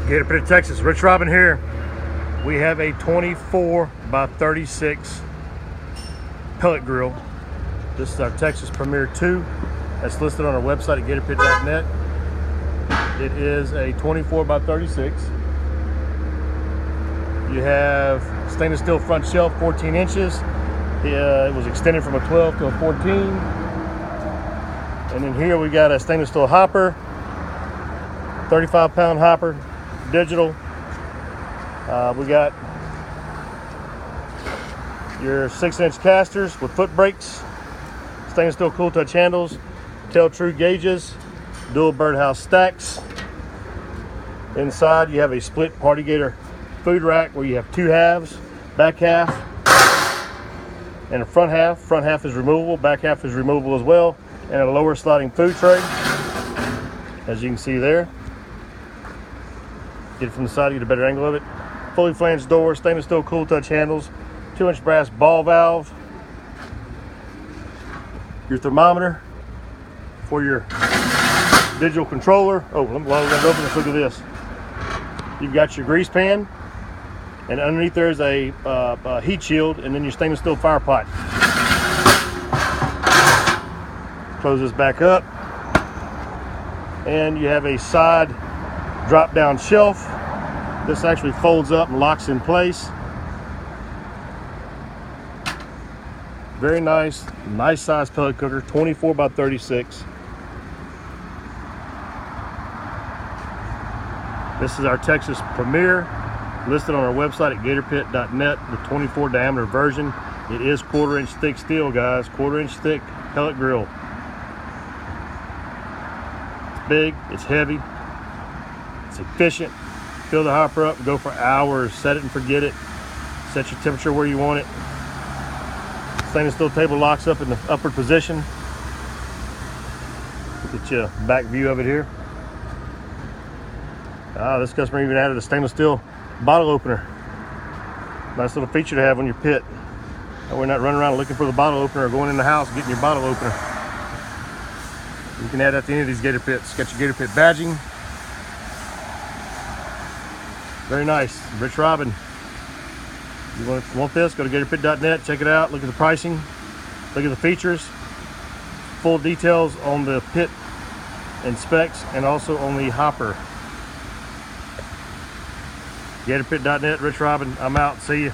Gator Pit, Texas. Rich Robin here. We have a 24 by 36 pellet grill. This is our Texas Premier 2. That's listed on our website at gatorpit.net. It is a 24 by 36. You have stainless steel front shelf, 14 inches. It was extended from a 12 to a 14. And then here we got a stainless steel hopper, 35-pound hopper, digital. We got your 6-inch casters with foot brakes, stainless steel cool touch handles, tail true gauges, dual birdhouse stacks. Inside you have a split Party Gator food rack where you have two halves, back half and a front half. Front half is removable, back half is removable as well, and a lower sliding food tray, as you can see there. Get it from the side to get a better angle of it. Fully flanged door, stainless steel cool touch handles, 2-inch brass ball valve, your thermometer for your digital controller. Oh, let me open this. Look at this. You've got your grease pan, and underneath there's a heat shield, and then your stainless steel fire pot. Close this back up, and you have a side drop down shelf. This actually folds up and locks in place. Very nice size pellet cooker, 24 by 36. This is our Texas Premier, listed on our website at gatorpit.net, the 24 diameter version. It is 1/4-inch thick steel, guys, 1/4-inch thick pellet grill. It's big, it's heavy, it's efficient. Fill the hopper up, go for hours, set it and forget it. Set your temperature where you want it. Stainless steel table locks up in the upward position. Get you a back view of it here. This customer even added a stainless steel bottle opener. Nice little feature to have on your pit. That way you're not running around looking for the bottle opener or going in the house getting your bottle opener. You can add that to any of these Gator pits. Got your Gator pit badging. Very nice. Rich Robin. You want this? Go to gatorpit.net, check it out, look at the pricing, look at the features, full details on the pit and specs, and also on the hopper. Gatorpit.net, Rich Robin. I'm out. See you.